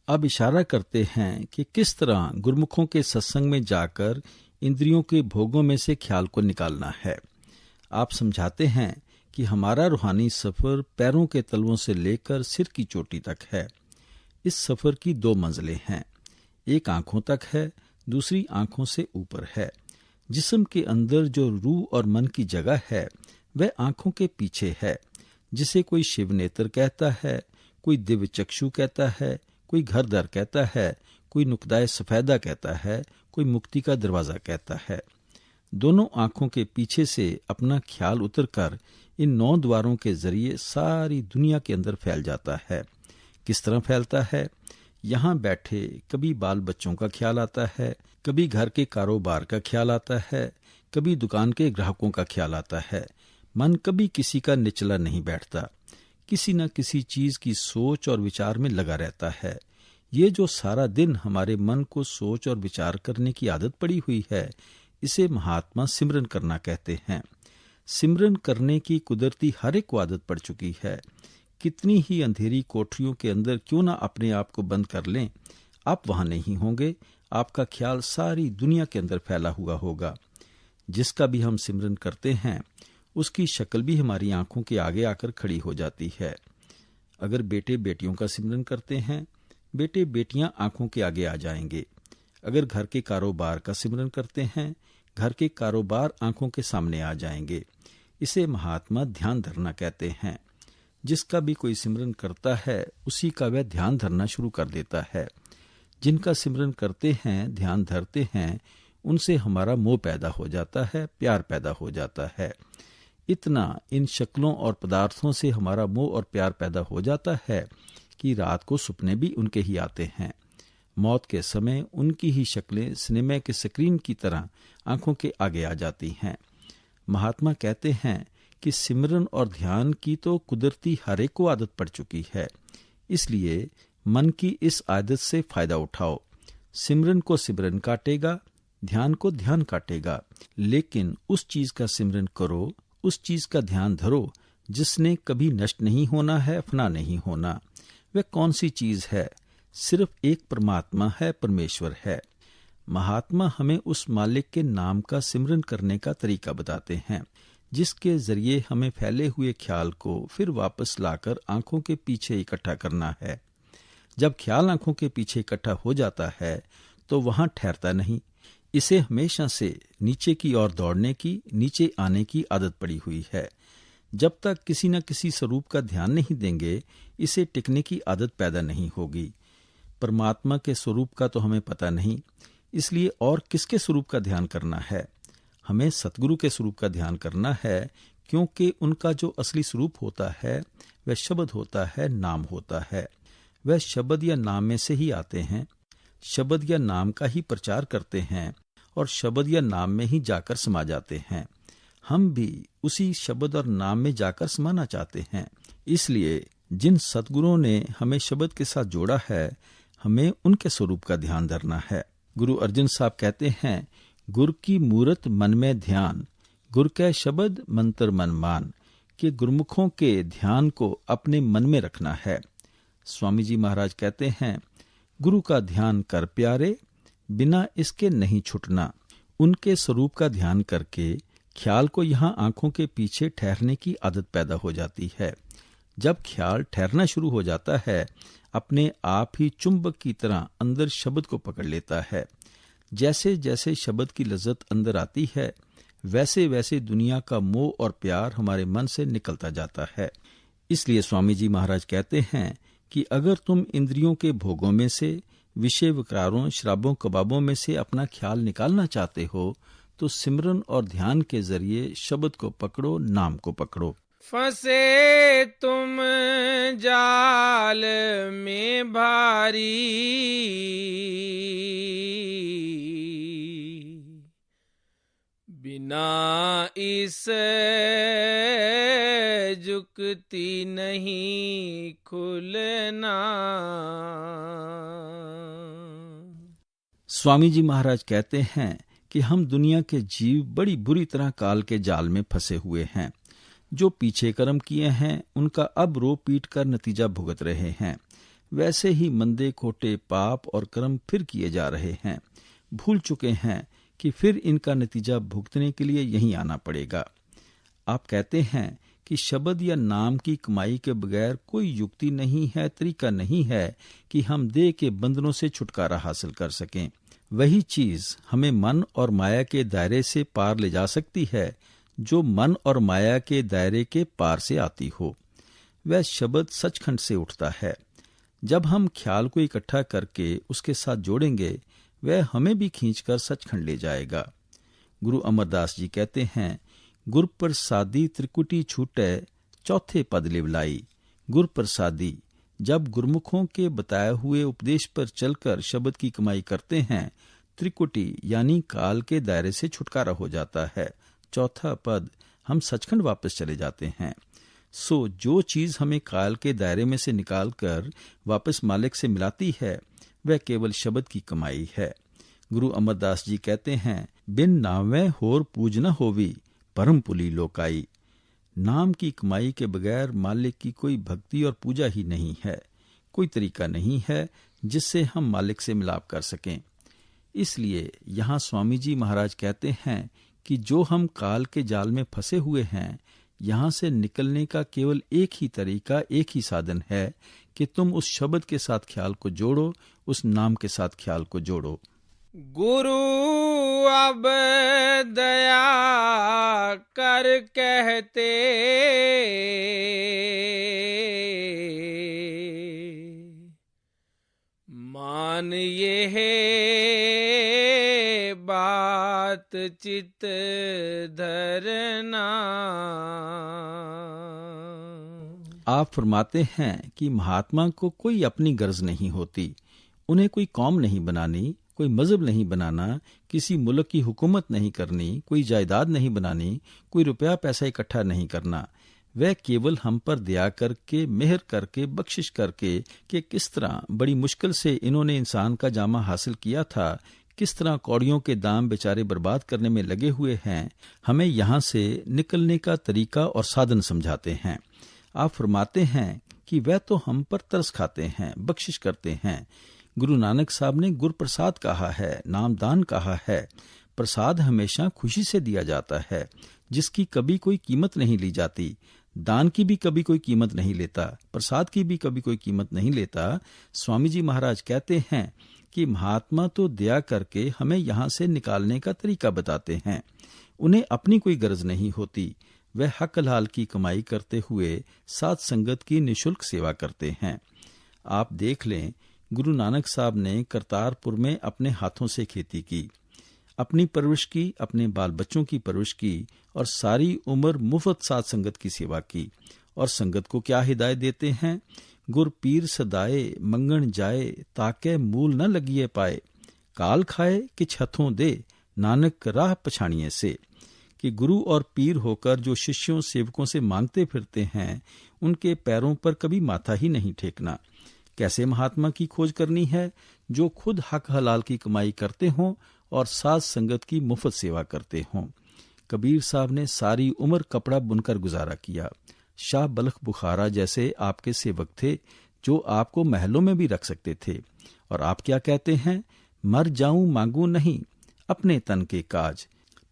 अब इशारा करते हैं कि किस तरह गुरमुखों के सत्संग में जाकर इंद्रियों के भोगों में से ख्याल को निकालना है। आप समझाते हैं कि हमारा रूहानी सफर पैरों के तलवों से लेकर सिर की चोटी तक है। इस सफर की 2 मंजिलें हैं, एक आंखों तक है, दूसरी आंखों से ऊपर है। जिस्म के अंदर जो रूह और मन की जगह है, वह आंखों के पीछे है, जिसे कोई शिव नेत्र कहता है, कोई दिव्य चक्षु कहता है, कोई घर द्वार कहता है, कोई नुकदाए सफेदा कहता है, कोई मुक्ति का दरवाजा कहता है। दोनों आंखों के पीछे से अपना ख्याल उतरकर इन 9 द्वारों के जरिए सारी दुनिया के अंदर फैल जाता है। किस तरह फैलता है? यहाँ बैठे कभी बाल बच्चों का ख्याल आता है, कभी घर के कारोबार का ख्याल आता है, कभी दुकान के ग्राहकों का ख्याल आता है। मन कभी किसी का निचला नहीं बैठता, किसी न किसी चीज की सोच और विचार में लगा रहता है। ये जो सारा दिन हमारे मन को सोच और विचार करने की आदत पड़ी हुई है, इसे महात्मा सिमरन करना कहते हैं। सिमरन करने की कुदरती हर एक को आदत पड़ चुकी है। कितनी ही अंधेरी कोठरियों के अंदर क्यों ना अपने आप को बंद कर लें, आप वहां नहीं होंगे, आपका ख्याल सारी दुनिया के अंदर फैला हुआ होगा। जिसका भी हम सिमरन करते हैं, उसकी शक्ल भी हमारी आंखों के आगे आकर खड़ी हो जाती है। अगर बेटे बेटियों का सिमरन करते हैं, बेटे बेटियां आंखों के आगे आ जाएंगे। अगर घर के कारोबार का सिमरन करते हैं, घर के कारोबार आंखों के सामने आ जाएंगे। इसे महात्मा ध्यान धरना कहते हैं। जिसका भी कोई सिमरन करता है, उसी का वह ध्यान धरना शुरू कर देता है। जिनका सिमरन करते हैं, ध्यान धरते हैं, उनसे हमारा मोह पैदा हो जाता है, प्यार पैदा हो जाता है। इतना इन शक्लों और पदार्थों से हमारा मोह और प्यार पैदा हो जाता है कि रात को सुपने भी उनके ही आते हैं। मौत के समय उनकी ही शक्लें सिनेमा के स्क्रीन की तरह आंखों के आगे आ जाती हैं। महात्मा कहते हैं कि सिमरन और ध्यान की तो कुदरती हर एक को आदत पड़ चुकी है, इसलिए मन की इस आदत से फायदा उठाओ। सिमरन को सिमरन काटेगा, ध्यान को ध्यान काटेगा, लेकिन उस चीज का सिमरन करो, उस चीज का ध्यान धरो जिसने कभी नष्ट नहीं होना है, फना नहीं होना। वह कौन सी चीज है? सिर्फ एक परमात्मा है, परमेश्वर है। महात्मा हमें उस मालिक के नाम का सिमरन करने का तरीका बताते हैं, जिसके जरिए हमें फैले हुए ख्याल को फिर वापस लाकर आंखों के पीछे इकट्ठा करना है। जब ख्याल आंखों के पीछे इकट्ठा हो जाता है तो वहां ठहरता नहीं। इसे हमेशा से नीचे की ओर दौड़ने की, नीचे आने की आदत पड़ी हुई है। जब तक किसी न किसी स्वरूप का ध्यान नहीं देंगे, इसे टिकने की आदत पैदा नहीं होगी। परमात्मा के स्वरूप का तो हमें पता नहीं, इसलिए और किसके स्वरूप का ध्यान करना है? हमें सतगुरु के स्वरूप का ध्यान करना है, क्योंकि उनका जो असली स्वरूप होता है वह शब्द होता है, नाम होता है। वह शब्द या नाम में से ही आते हैं, शब्द या नाम का ही प्रचार करते हैं और शब्द या नाम में ही जाकर समा जाते हैं। हम भी उसी शब्द और नाम में जाकर समाना चाहते हैं। इसलिए जिन सतगुरुओं ने हमें शब्द के साथ जोड़ा है, हमें उनके स्वरूप का ध्यान धरना है। गुरु अर्जन साहब कहते हैं, गुर की मूरत मन में ध्यान, गुर कै शब्द मंत्र मन मान, कि गुरुमुखों के ध्यान को अपने मन में रखना है। स्वामी जी महाराज कहते हैं, गुरु का ध्यान कर प्यारे, बिना इसके नहीं छुटना। उनके स्वरूप का ध्यान करके ख्याल को यहाँ आंखों के पीछे ठहरने की आदत पैदा हो जाती है। जब ख्याल ठहरना शुरू हो जाता है, अपने आप ही चुंबक की तरह अंदर शब्द को पकड़ लेता है। जैसे जैसे शब्द की लज्जत अंदर आती है, वैसे वैसे दुनिया का मोह और प्यार हमारे मन से निकलता जाता है। इसलिए स्वामी जी महाराज कहते हैं कि अगर तुम इंद्रियों के भोगों में से, विषय विकारों, शराबों, कबाबों में से अपना ख्याल निकालना चाहते हो, तो सिमरन और ध्यान के जरिए शब्द को पकड़ो, नाम को पकड़ो। फंसे तुम जाल में भारी, बिना इस जुकती नहीं खुलना। स्वामी जी महाराज कहते हैं कि हम दुनिया के जीव बड़ी बुरी तरह काल के जाल में फंसे हुए हैं। जो पीछे कर्म किए हैं, उनका अब रो पीट कर नतीजा भुगत रहे हैं। वैसे ही मंदे खोटे पाप और कर्म फिर किए जा रहे हैं। भूल चुके हैं कि फिर इनका नतीजा भुगतने के लिए यहीं आना पड़ेगा। आप कहते हैं कि शब्द या नाम की कमाई के बगैर कोई युक्ति नहीं है, तरीका नहीं है कि हम देह के बंधनों से छुटकारा हासिल कर सकें। वही चीज हमें मन और माया के दायरे से पार ले जा सकती है, जो मन और माया के दायरे के पार से आती हो। वह शब्द सचखंड से उठता है। जब हम ख्याल को इकट्ठा करके उसके साथ जोड़ेंगे, वह हमें भी खींचकर सचखंड ले जाएगा। गुरु अमरदास जी कहते हैं, गुर प्रसादी त्रिकुटी छूटे, चौथे पद लिवलाई। गुर प्रसादी, जब गुरमुखों के बताए हुए उपदेश पर चलकर शब्द की कमाई करते हैं, त्रिकुटी यानी काल के दायरे से छुटकारा हो जाता है। चौथा पद, हम सचखंड वापस चले जाते हैं। सो जो चीज हमें काल के दायरे में से निकालकर वापस मालिक से मिलाती है, वह केवल शब्द की कमाई है। गुरु अमरदास जी कहते हैं, बिन नावे होर पूज न होवी, परम पुली लोकाई। नाम की कमाई के बगैर मालिक की कोई भक्ति और पूजा ही नहीं है। कोई तरीका नहीं है जिससे हम मालिक से मिलाप कर सकें। इसलिए यहाँ स्वामी जी महाराज कहते हैं कि जो हम काल के जाल में फंसे हुए हैं, यहाँ से निकलने का केवल एक ही तरीका, एक ही साधन है कि तुम उस शब्द के साथ ख्याल को जोड़ो, उस नाम के साथ ख्याल को जोड़ो। गुरु अब दया कर कहते, मान ये है बात चित धरना। आप फरमाते हैं कि महात्मा को कोई अपनी गर्ज नहीं होती। उन्हें कोई कौम नहीं बनानी, कोई मजहब नहीं बनाना, किसी मुल्क की हुकूमत नहीं करनी, कोई जायदाद नहीं बनानी, कोई रुपया पैसा इकट्ठा नहीं करना। वह केवल हम पर दया करके, मेहर करके, बख्शिश करके कि किस तरह बड़ी मुश्किल से इन्होंने इंसान का जामा हासिल किया था, किस तरह कौड़ियों के दाम बेचारे बर्बाद करने में लगे हुए हैं, हमें यहाँ से निकलने का तरीका और साधन समझाते हैं। आप फरमाते हैं कि वह तो हम पर तरस खाते हैं, बख्शिश करते हैं। गुरु नानक साहब ने गुर प्रसाद कहा है, नामदान कहा है। प्रसाद हमेशा खुशी से दिया जाता है, जिसकी कभी कोई कीमत नहीं ली जाती। दान की भी कभी कोई कीमत नहीं लेता, प्रसाद की भी कभी कोई कीमत नहीं लेता। स्वामी जी महाराज कहते हैं कि महात्मा तो दया करके हमें यहाँ से निकालने का तरीका बताते हैं। उन्हें अपनी कोई गरज नहीं होती। वह हक हलाल की कमाई करते हुए साथ संगत की निःशुल्क सेवा करते हैं। आप देख लें, गुरु नानक साहब ने करतारपुर में अपने हाथों से खेती की, अपनी परवरिश की, अपने बाल बच्चों की परवरिश की और सारी उम्र मुफ्त साथ संगत की सेवा की। और संगत को क्या हिदायत देते हैं? गुर पीर सदाए मंगण जाए, ताके मूल न लगिए पाए। काल खाए कि छथों दे, नानक राह पछाणिए से। कि गुरु और पीर होकर जो शिष्यों सेवकों से मांगते फिरते हैं, उनके पैरों पर कभी माथा ही नहीं टेकना। कैसे महात्मा की खोज करनी है जो खुद हक हलाल की कमाई करते हों और साथ संगत की मुफ्त सेवा करते हों। कबीर साहब ने सारी उम्र कपड़ा बुनकर गुजारा किया। शाह बलख बुखारा जैसे आपके सेवक थे जो आपको महलों में भी रख सकते थे। और आप क्या कहते हैं, मर जाऊं मांगू नहीं अपने तन के काज,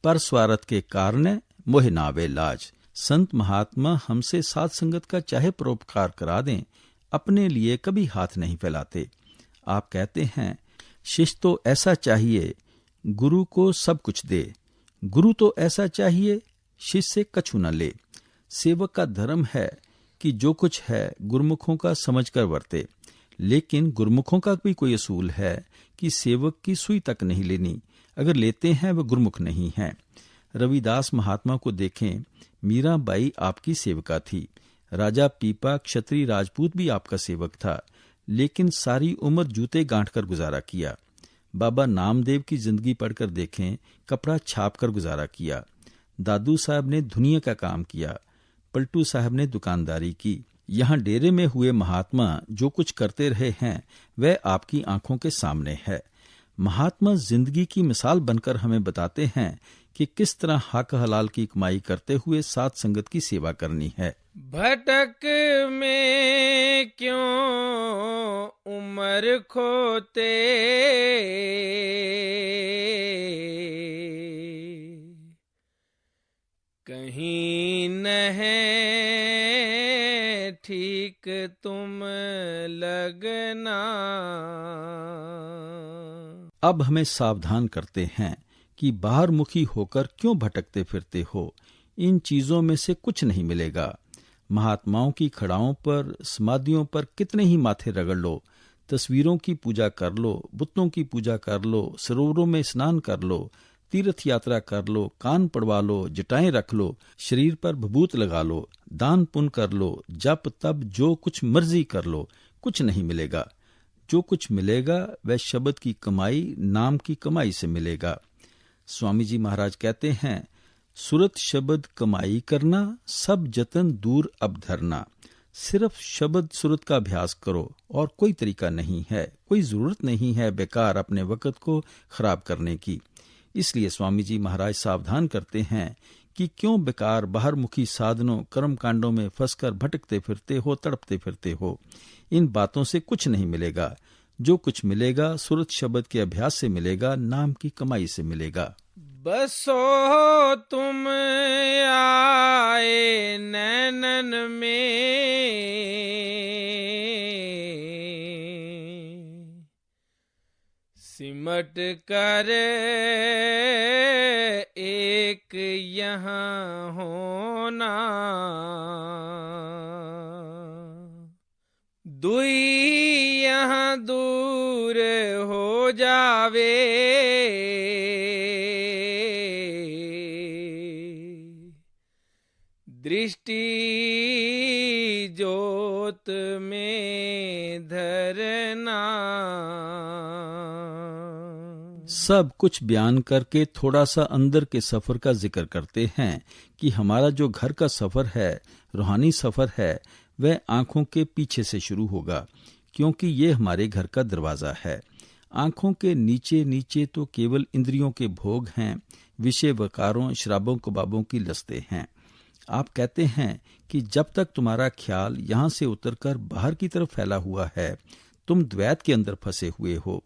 पर स्वार्थ के कारण मोह नावे लाज। संत महात्मा हमसे साथ संगत का चाहे परोपकार करा दें, अपने लिए कभी हाथ नहीं फैलाते। आप कहते हैं, शिष्य तो ऐसा चाहिए गुरु को सब कुछ दे, गुरु तो ऐसा चाहिए शिष्य से कछु न ले। सेवक का धर्म है कि जो कुछ है गुरुमुखों का समझकर वर्ते, लेकिन गुरुमुखों का भी कोई असूल है कि सेवक की सुई तक नहीं लेनी, अगर लेते हैं वह गुरुमुख नहीं है। रविदास महात्मा को देखें, मीराबाई आपकी सेवका थी, राजा पीपा क्षत्रिय राजपूत भी आपका सेवक था, लेकिन सारी उम्र जूते गांठ कर गुजारा किया। बाबा नामदेव की जिंदगी पढ़कर देखें, कपड़ा छाप कर गुजारा किया। दादू साहब ने दुनिया का काम किया, पलटू साहब ने दुकानदारी की। यहाँ डेरे में हुए महात्मा जो कुछ करते रहे हैं वह आपकी आंखों के सामने है। महात्मा जिंदगी की मिसाल बनकर हमें बताते हैं कि किस तरह हक हलाल की कमाई करते हुए साथ संगत की सेवा करनी है। भटक में क्यों उम्र खोते, कहीं न है ठीक तुम लगना। अब हमें सावधान करते हैं कि बाहर मुखी होकर क्यों भटकते फिरते हो, इन चीजों में से कुछ नहीं मिलेगा। महात्माओं की खड़ाओं पर समाधियों पर कितने ही माथे रगड़ लो, तस्वीरों की पूजा कर लो, बुतों की पूजा कर लो, सरोवरों में स्नान कर लो, तीर्थ यात्रा कर लो, कान पड़वा लो, जटाएं रख लो, शरीर पर भभूत लगा लो, दान पुण्य कर लो, जप तब जो कुछ मर्जी कर लो, कुछ नहीं मिलेगा। जो कुछ मिलेगा वह शब्द की कमाई, नाम की कमाई से मिलेगा। स्वामी जी महाराज कहते हैं, सुरत शब्द कमाई करना, सब जतन दूर अब धरना। सिर्फ शब्द सुरत का अभ्यास करो और कोई तरीका नहीं है, कोई जरूरत नहीं है बेकार अपने वक़्त को खराब करने की। इसलिए स्वामी जी महाराज सावधान करते हैं कि क्यों बेकार बाहर मुखी साधनों कर्म कांडों में फंसकर भटकते फिरते हो, तड़पते फिरते हो। इन बातों से कुछ नहीं मिलेगा। जो कुछ मिलेगा सुरत शब्द के अभ्यास से मिलेगा, नाम की कमाई से मिलेगा। बसो तुम आए नैनन में, सिमट कर एक यहाँ होना, दुई यहाँ दूर हो जावे, दृष्टि जोत में धरना। सब कुछ बयान करके थोड़ा सा अंदर के सफर का जिक्र करते हैं कि हमारा जो घर का सफर है, रूहानी सफर है, वह आंखों के पीछे से शुरू होगा, क्योंकि ये हमारे घर का दरवाजा है। आंखों के नीचे नीचे तो केवल इंद्रियों के भोग हैं, विषय वकारों शराबों कबाबों की लस्तें हैं। आप कहते हैं कि जब तक तुम्हारा ख्याल यहाँ से उतरकर बाहर की तरफ फैला हुआ है, तुम द्वैत के अंदर फंसे हुए हो।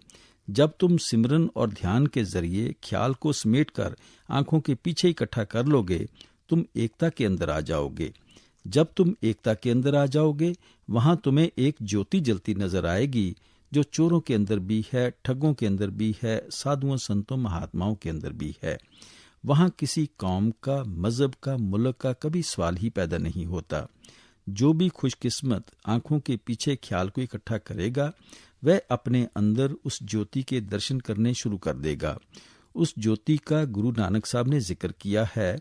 जब तुम सिमरन और ध्यान के जरिए ख्याल को समेटकर आंखों के पीछे इकट्ठा कर लोगे, तुम एकता के अंदर आ जाओगे। जब तुम एकता के अंदर आ जाओगे, वहां तुम्हें एक ज्योति जलती नजर आएगी, जो चोरों के अंदर भी है, ठगों के अंदर भी है, साधुओं संतों महात्माओं के अंदर भी है। वहां किसी कौम का, मजहब का, मुल्क का कभी सवाल ही पैदा नहीं होता। जो भी खुशकिस्मत आंखों के पीछे ख्याल को इकट्ठा करेगा, वह अपने अंदर उस ज्योति के दर्शन करने शुरू कर देगा। उस ज्योति का गुरु नानक साहब ने जिक्र किया है,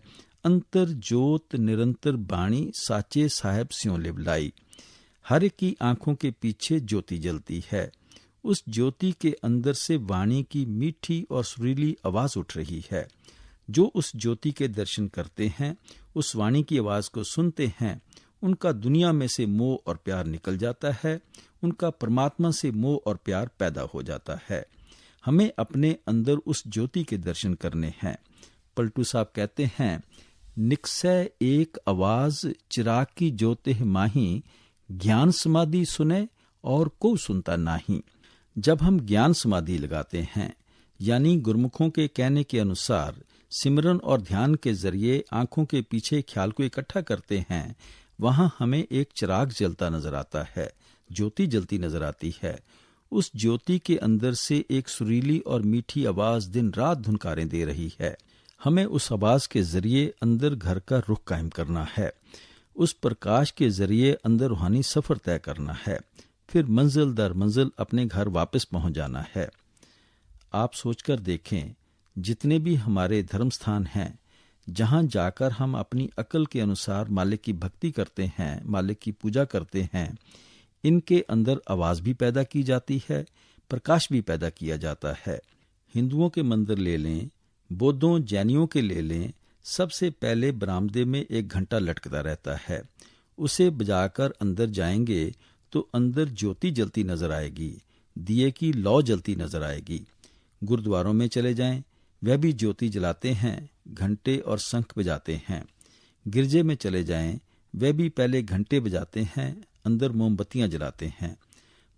अंतर ज्योत निरंतर बाणी, साचे साहेब स्यों लिवलाई। हर एक की आंखों के पीछे ज्योति जलती है। उस ज्योति के अंदर से वाणी की मीठी और सुरीली आवाज उठ रही है। जो उस ज्योति के दर्शन करते हैं, उस वाणी की आवाज को सुनते हैं, उनका दुनिया में से मोह और प्यार निकल जाता है, उनका परमात्मा से मोह और प्यार पैदा हो जाता है। हमें अपने अंदर उस ज्योति के दर्शन करने हैं। पलटू साहब कहते हैं, निकसै एक आवाज चिराग की ज्योति माही, ज्ञान समाधि सुने और को सुनता नाही। जब हम ज्ञान समाधि लगाते हैं, यानी गुरमुखों के कहने के अनुसार सिमरन और ध्यान के जरिए आंखों के पीछे ख्याल को इकट्ठा करते हैं, वहां हमें एक चिराग जलता नजर आता है, ज्योति जलती नजर आती है। उस ज्योति के अंदर से एक सुरीली और मीठी आवाज दिन रात धुनकारें दे रही है। हमें उस आवाज के जरिए अंदर घर का रुख कायम करना है। उस प्रकाश के जरिए अंदर रूहानी सफर तय करना है, फिर मंजिल दर मंजिल अपने घर वापस पहुंच जाना है। आप सोचकर देखें, जितने भी हमारे धर्म स्थान हैं, जहां जाकर हम अपनी अकल के अनुसार मालिक की भक्ति करते हैं, मालिक की पूजा करते हैं, इनके अंदर आवाज भी पैदा की जाती है, प्रकाश भी पैदा किया जाता है। हिंदुओं के मंदिर ले लें, बौद्धों जैनियों के ले लें, सबसे पहले बरामदे में एक घंटा लटकता रहता है। उसे बजाकर अंदर जाएंगे तो अंदर ज्योति जलती नजर आएगी, दिए की लौ जलती नजर आएगी। गुरुद्वारों में चले जाएं, वह भी ज्योति जलाते हैं, घंटे और शंख बजाते हैं। गिरजे में चले जाएं, वे भी पहले घंटे बजाते हैं, अंदर मोमबत्तियां जलाते हैं।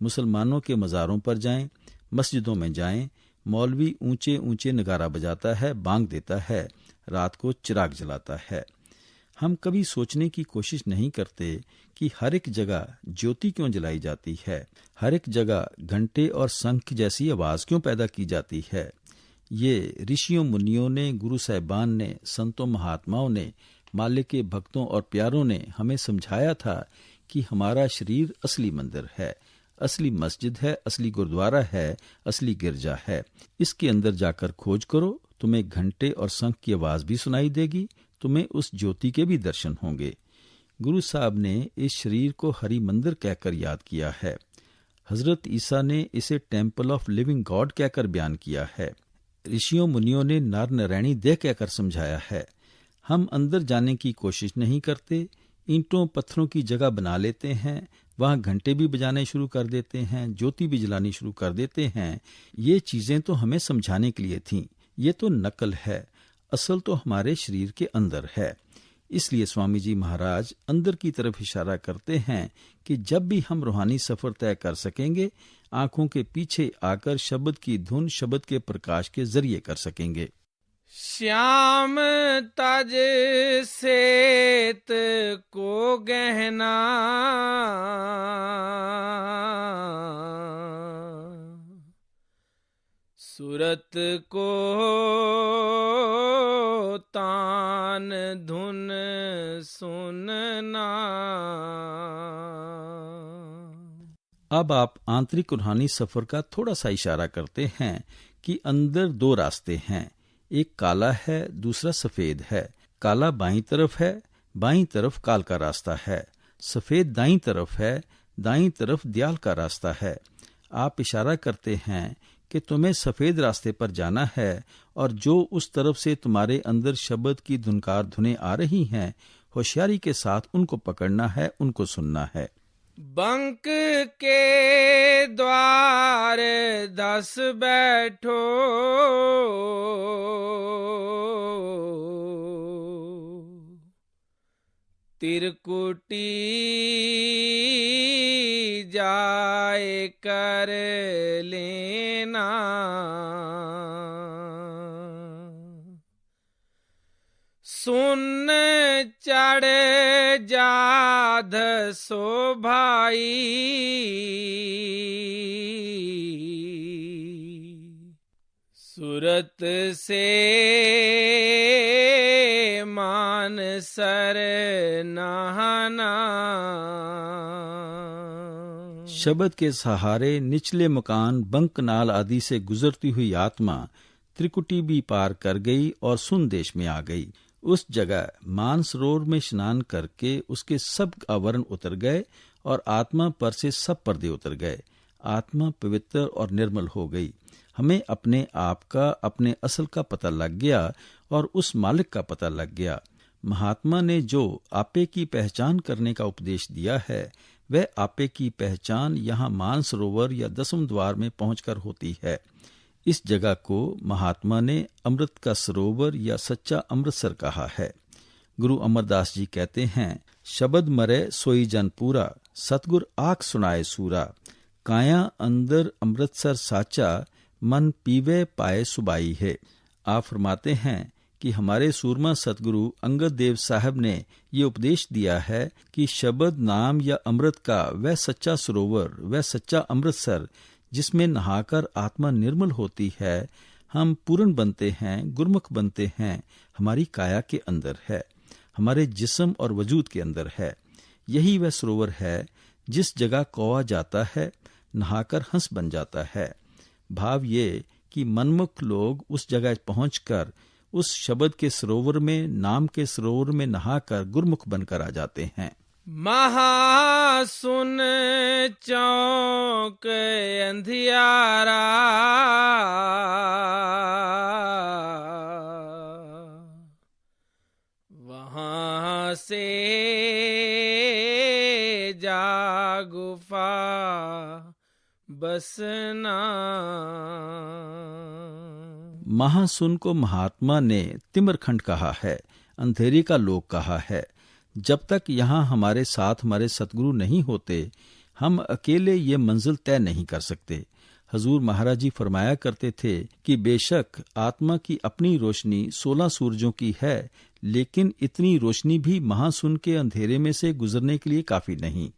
मुसलमानों के मज़ारों पर जाएं, मस्जिदों में जाएं, मौलवी ऊंचे ऊंचे नगारा बजाता है, बांग देता है, रात को चिराग जलाता है। हम कभी सोचने की कोशिश नहीं करते कि हर एक जगह ज्योति क्यों जलाई जाती है, हर एक जगह घंटे और शंख जैसी आवाज क्यों पैदा की जाती है। ये ऋषियों मुनियों ने, गुरु साहिबान ने, संतों महात्माओं ने, मालिक के भक्तों और प्यारों ने हमें समझाया था कि हमारा शरीर असली मंदिर है, असली मस्जिद है, असली गुरुद्वारा है, असली गिरजा है। इसके अंदर जाकर खोज करो, तुम्हें घंटे और शंख की आवाज भी सुनाई देगी, तुम्हें उस ज्योति के भी दर्शन होंगे। गुरु साहब ने इस शरीर को हरि मंदिर कहकर याद किया है। हजरत ईसा ने इसे टेम्पल ऑफ लिविंग गॉड कहकर बयान किया है। ऋषियों मुनियों ने नर नारायणी देह कहकर समझाया है। हम अंदर जाने की कोशिश नहीं करते, ईंटों पत्थरों की जगह बना लेते हैं, वहां घंटे भी बजाने शुरू कर देते हैं, ज्योति भी जलानी शुरू कर देते हैं। ये चीजें तो हमें समझाने के लिए थीं, ये तो नकल है, असल तो हमारे शरीर के अंदर है। इसलिए स्वामी जी महाराज अंदर की तरफ इशारा करते हैं कि जब भी हम रूहानी सफर तय कर सकेंगे, आंखों के पीछे आकर शब्द की धुन, शब्द के प्रकाश के जरिए कर सकेंगे। श्याम तज सेत को गहना, सूरत को तान धुन सुनना। अब आप आंतरिक रूहानी सफर का थोड़ा सा इशारा करते हैं कि अंदर दो रास्ते हैं, एक काला है, दूसरा सफेद है। काला बाईं तरफ है, बाईं तरफ काल का रास्ता है। सफेद दाईं तरफ है, दाईं तरफ दयाल का रास्ता है। आप इशारा करते हैं कि तुम्हें सफेद रास्ते पर जाना है, और जो उस तरफ से तुम्हारे अंदर शब्द की धुनकार धुनें आ रही हैं, होशियारी के साथ उनको पकड़ना है, उनको सुनना है। बंक के द्वार 10 बैठो, तिरकुटी जाए कर लेना। सुन चढ़ जाध सो भाई, सूरत से मान सर नहाना। शब्द के सहारे निचले मकान, बंक नाल आदि से गुजरती हुई आत्मा त्रिकुटी भी पार कर गई और सुन देश में आ गई। उस जगह मानसरोवर में स्नान करके उसके सब आवरण उतर गए और आत्मा पर से सब पर्दे उतर गए। आत्मा पवित्र और निर्मल हो गई। हमें अपने आप का, अपने असल का पता लग गया और उस मालिक का पता लग गया। महात्मा ने जो आपे की पहचान करने का उपदेश दिया है वह आपे की पहचान यहाँ मानसरोवर या 10वें द्वार में पहुंचकर होती है। इस जगह को महात्मा ने अमृत का सरोवर या सच्चा अमृतसर कहा है। गुरु अमरदास जी कहते हैं, शब्द मरे सोई जन पूरा, सतगुर आख सुनाए सूरा, काया अंदर अमृतसर साचा, मन पीवे पाए सुबाई है। आप फरमाते हैं कि हमारे सूरमा सतगुरु अंगद देव साहब ने ये उपदेश दिया है कि शब्द नाम या अमृत का वह सच्चा सरोवर, वह सच्चा अमृतसर जिसमें नहाकर आत्मा निर्मल होती है, हम पूर्ण बनते हैं, गुरमुख बनते हैं, हमारी काया के अंदर है, हमारे जिस्म और वजूद के अंदर है। यही वह सरोवर है जिस जगह कौवा जाता है, नहाकर हंस बन जाता है। भाव ये कि मनमुख लोग उस जगह पहुंचकर उस शब्द के सरोवर में, नाम के सरोवर में नहाकर गुरमुख बनकर आ जाते हैं। महासुन चौक अंधियारा, वहां से जा गुफा बसना। महासुन को महात्मा ने तिमरखंड कहा है, अंधेरे का लोक कहा है। जब तक यहाँ हमारे साथ हमारे सतगुरु नहीं होते, हम अकेले ये मंजिल तय नहीं कर सकते। हजूर महाराज जी फरमाया करते थे कि बेशक आत्मा की अपनी रोशनी 16 सूरजों की है, लेकिन इतनी रोशनी भी महासुन के अंधेरे में से गुजरने के लिए काफी नहीं।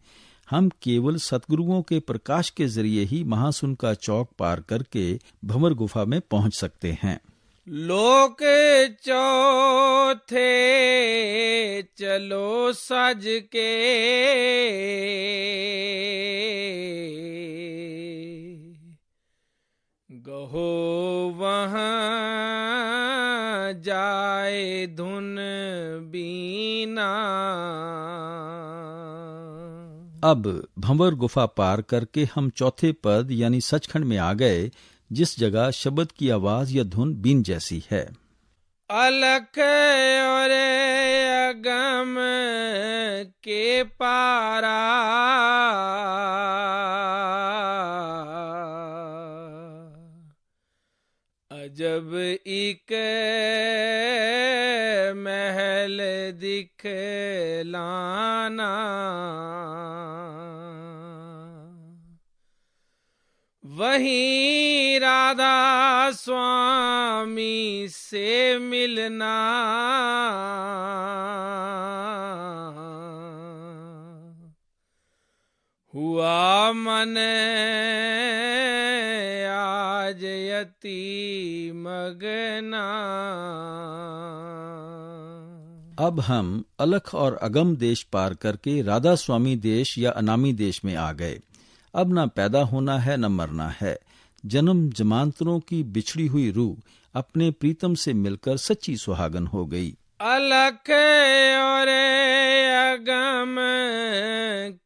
हम केवल सतगुरुओं के प्रकाश के जरिए ही महासुन का चौक पार करके भंवर गुफा में पहुंच सकते हैं। लोक चौथे चलो सज के, गहो वहां जाए धुन बीना। अब भंवर गुफा पार करके हम चौथे पद यानी सचखंड में आ गए, जिस जगह शब्द की आवाज या धुन बीन जैसी है। अलख और अगम के पारा, अजब एक महल दिखलाना। वहीं राधा स्वामी से मिलना, हुआ मन आज यति मगना। अब हम अलख और अगम देश पार करके राधा स्वामी देश या अनामी देश में आ गए। अब न पैदा होना है न मरना है। जन्म जमांतरों की बिछड़ी हुई रूह अपने प्रीतम से मिलकर सच्ची सुहागन हो गई। अलख और अगम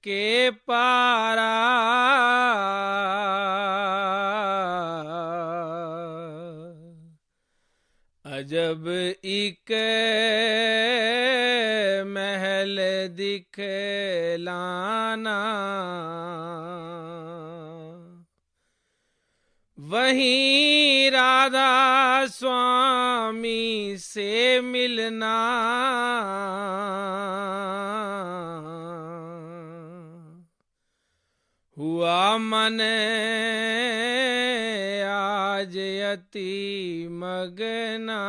के पारा, अजब एक महल दिखलाना। वहीं राधा स्वामी से मिलना, हुआ मन आज यति मगना।